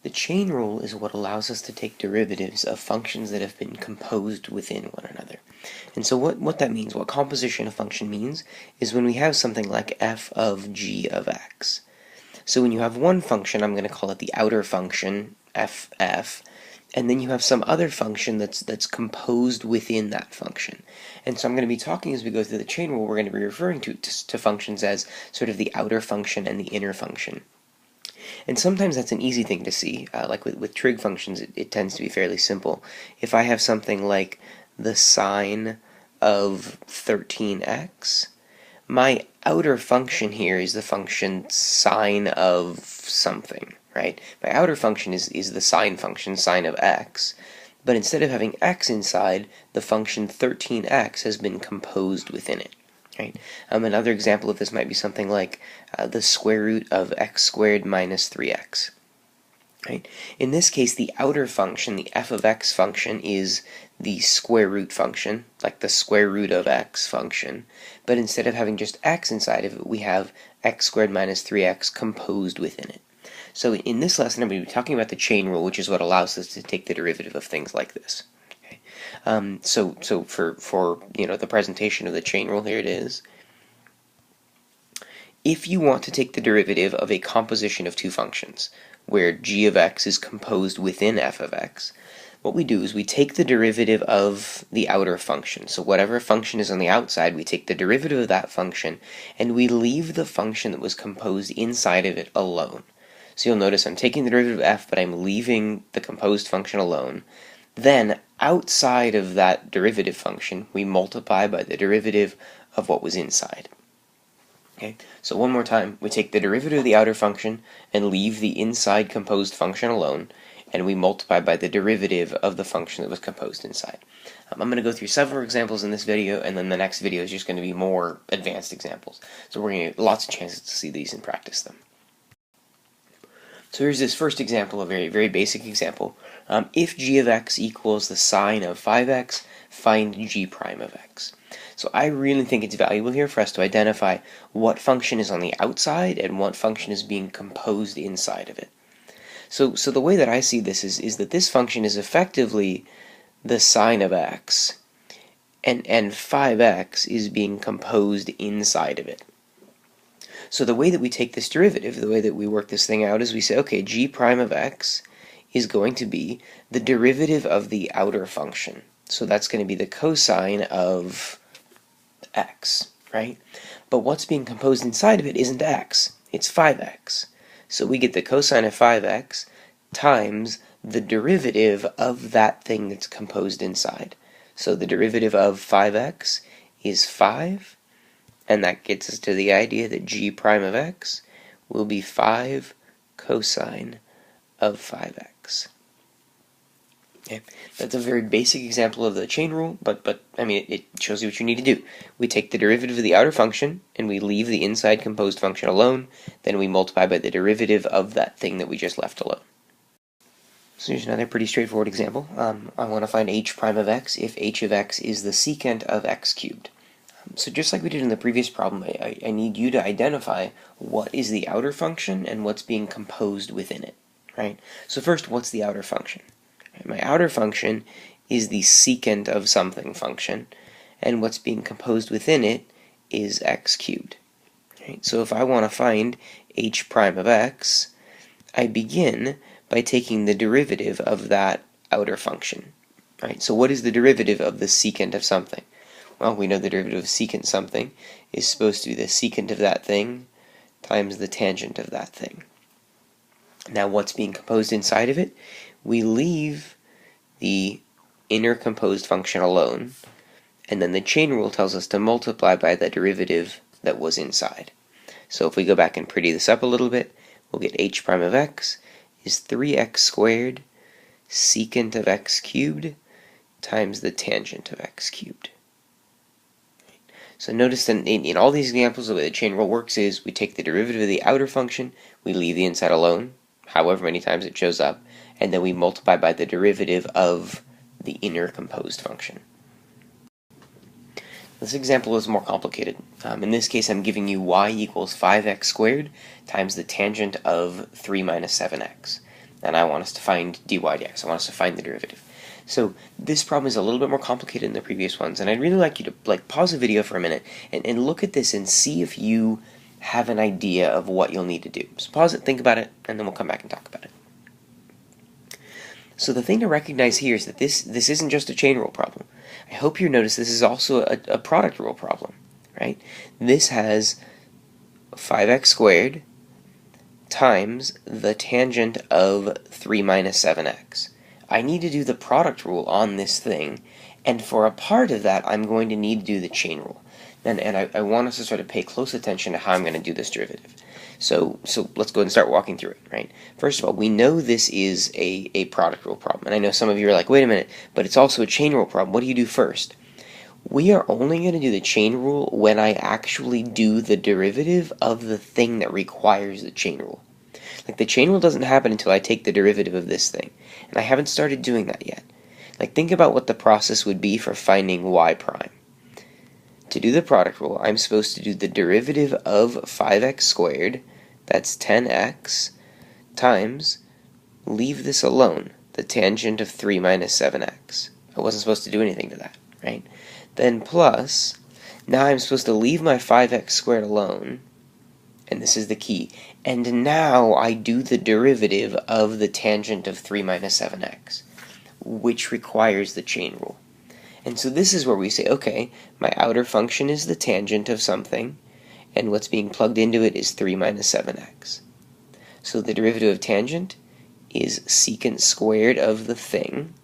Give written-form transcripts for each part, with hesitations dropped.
The chain rule is what allows us to take derivatives of functions that have been composed within one another. And so what that means, what composition of function means, is when we have something like f of g of x. So when you have one function, I'm going to call it the outer function, ff, and then you have some other function that's composed within that function. And so I'm going to be talking, as we go through the chain rule, we're going to be referring to functions as sort of the outer function and the inner function. And sometimes that's an easy thing to see, like with trig functions, it tends to be fairly simple. If I have something like the sine of 13x, my outer function here is the function sine of something, right? My outer function is the sine function, sine of x, but instead of having x inside, the function 13x has been composed within it. Right? Another example of this might be something like the square root of x squared minus 3x. Right? In this case, the outer function, the f of x function, is the square root function, like the square root of x function, but instead of having just x inside of it, we have x squared minus 3x composed within it. So in this lesson, I'm going to be talking about the chain rule, which is what allows us to take the derivative of things like this. So for the presentation of the chain rule, here it is. If you want to take the derivative of a composition of two functions, where g of x is composed within f of x, what we do is we take the derivative of the outer function. So whatever function is on the outside, we take the derivative of that function, and we leave the function that was composed inside of it alone. So you'll notice I'm taking the derivative of f, but I'm leaving the composed function alone. Then, outside of that derivative function, we multiply by the derivative of what was inside. Okay, so one more time, we take the derivative of the outer function and leave the inside composed function alone, and we multiply by the derivative of the function that was composed inside. I'm going to go through several examples in this video, and then the next video is just going to be more advanced examples. So we're going to get lots of chances to see these and practice them. So here's this first example, a very, very basic example. If g of x equals the sine of 5x, find g prime of x. So I really think it's valuable here for us to identify what function is on the outside and what function is being composed inside of it. So the way that I see this is that this function is effectively the sine of x, and 5x is being composed inside of it. So the way that we take this derivative, the way that we work this thing out, is we say, okay, g prime of x is going to be the derivative of the outer function. So that's going to be the cosine of x, right? But what's being composed inside of it isn't x, it's 5x. So we get the cosine of 5x times the derivative of that thing that's composed inside. So the derivative of 5x is 5, and that gets us to the idea that g prime of x will be 5 cosine of 5x. Okay. That's a very basic example of the chain rule, but I mean, it shows you what you need to do. We take the derivative of the outer function, and we leave the inside composed function alone, then we multiply by the derivative of that thing that we just left alone. So here's another pretty straightforward example. I want to find h prime of x if h of x is the secant of x cubed. So just like we did in the previous problem, I need you to identify what is the outer function and what's being composed within it, right? So first, what's the outer function? My outer function is the secant of something function, and what's being composed within it is x cubed. Right? So if I want to find h prime of x, I begin by taking the derivative of that outer function. Right? So what is the derivative of the secant of something? Well, we know the derivative of secant something is supposed to be the secant of that thing times the tangent of that thing. Now what's being composed inside of it? We leave the inner composed function alone, and then the chain rule tells us to multiply by the derivative that was inside. So if we go back and pretty this up a little bit, we'll get h prime of x is 3x squared secant of x cubed times the tangent of x cubed. So notice that in all these examples, the way the chain rule works is we take the derivative of the outer function, we leave the inside alone, however many times it shows up, and then we multiply by the derivative of the inner composed function. This example is more complicated. In this case, I'm giving you y equals 5x squared times the tangent of 3 minus 7x. and I want us to find dy dx. I want us to find the derivative. So this problem is a little bit more complicated than the previous ones, and I'd really like you to pause the video for a minute and look at this and see if you have an idea of what you'll need to do. So pause it, think about it, and then we'll come back and talk about it. So the thing to recognize here is that this isn't just a chain rule problem. I hope you notice this is also a product rule problem, right? This has 5x squared times the tangent of 3 minus 7x. I need to do the product rule on this thing, and for a part of that, I'm going to need to do the chain rule. And I want us to sort of pay close attention to how I'm going to do this derivative. So let's go ahead and start walking through it, right? First of all, we know this is a product rule problem, and I know some of you are like, wait a minute, but it's also a chain rule problem. What do you do first? We are only going to do the chain rule when I actually do the derivative of the thing that requires the chain rule. Like, the chain rule doesn't happen until I take the derivative of this thing, and I haven't started doing that yet. Like, think about what the process would be for finding y prime. To do the product rule, I'm supposed to do the derivative of 5x squared, that's 10x, times, leave this alone, the tangent of 3 minus 7x. I wasn't supposed to do anything to that, right? Then plus, now I'm supposed to leave my 5x squared alone, and this is the key, and now I do the derivative of the tangent of 3 minus 7x, which requires the chain rule. And so this is where we say, okay, my outer function is the tangent of something, and what's being plugged into it is 3 minus 7x. So the derivative of tangent is secant squared of the thing.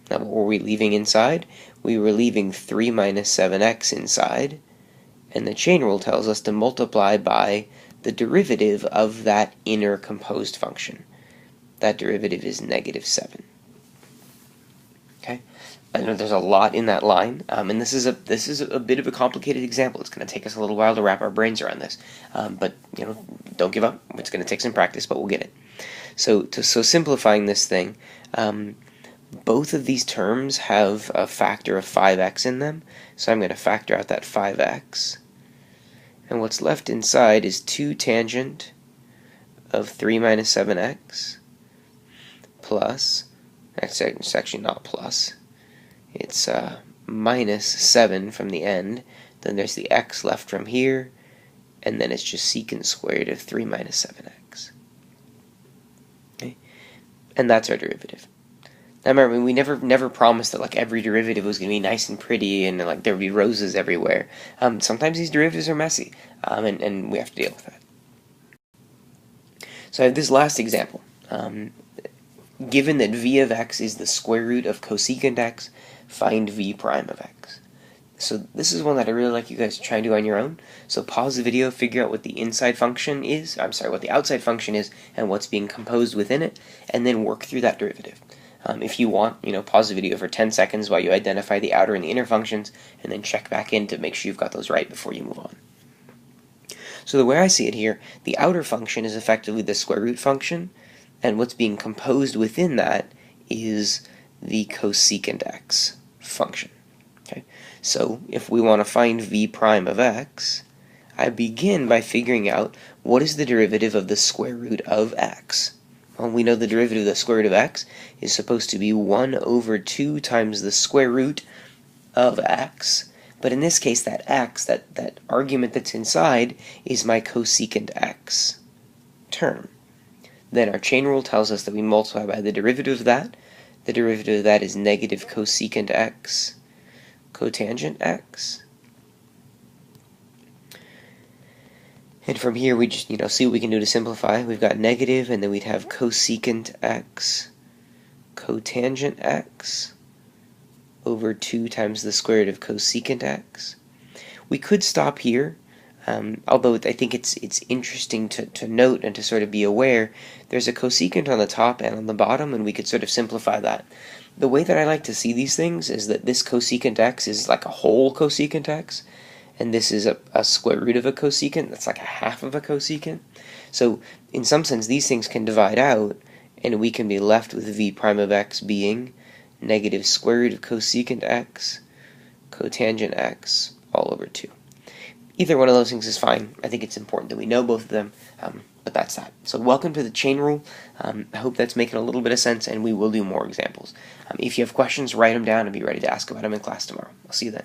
Now what were we leaving inside? We were leaving 3 minus 7x inside, and the chain rule tells us to multiply by the derivative of that inner composed function. That derivative is negative 7. Okay? I know there's a lot in that line, and this is a bit of a complicated example. It's going to take us a little while to wrap our brains around this, but don't give up. It's going to take some practice, but we'll get it. So simplifying this thing, both of these terms have a factor of 5x in them, so I'm going to factor out that 5x, and what's left inside is 2 tangent of 3 minus 7x plus, it's actually not plus, it's minus 7 from the end, then there's the x left from here, and then it's just secant squared of 3 minus 7x. Okay? And that's our derivative. Now remember, we never promised that like every derivative was going to be nice and pretty and like there would be roses everywhere. Sometimes these derivatives are messy, and we have to deal with that. So I have this last example. Given that v of x is the square root of cosecant x, find v prime of x. So this is one that I really like you guys to try and do on your own. So pause the video, figure out what the inside function is, what the outside function is, and what's being composed within it, and then work through that derivative. If you want, pause the video for 10 seconds while you identify the outer and the inner functions, and then check back in to make sure you've got those right before you move on. So the way I see it here, the outer function is effectively the square root function, and what's being composed within that is the cosecant x function. Okay? So if we want to find v prime of x, I begin by figuring out what is the derivative of the square root of x. Well, we know the derivative of the square root of x is supposed to be 1 over 2 times the square root of x, but in this case that x, that argument that's inside, is my cosecant x term. Then our chain rule tells us that we multiply by the derivative of that. The derivative of that is negative cosecant x cotangent x. And from here we just see what we can do to simplify. We've got negative, and then we'd have cosecant x cotangent x over 2 times the square root of cosecant x. We could stop here, although I think it's interesting to note and to sort of be aware there's a cosecant on the top and on the bottom, and we could sort of simplify that. The way that I like to see these things is that this cosecant x is like a whole cosecant x, and this is a square root of a cosecant that's like a half of a cosecant. So in some sense these things can divide out, and we can be left with v prime of x being negative square root of cosecant x cotangent x all over 2. Either one of those things is fine. I think it's important that we know both of them. But that's that. So welcome to the chain rule. I hope that's making a little bit of sense, and we will do more examples. If you have questions, write them down and be ready to ask about them in class tomorrow. I'll see you then.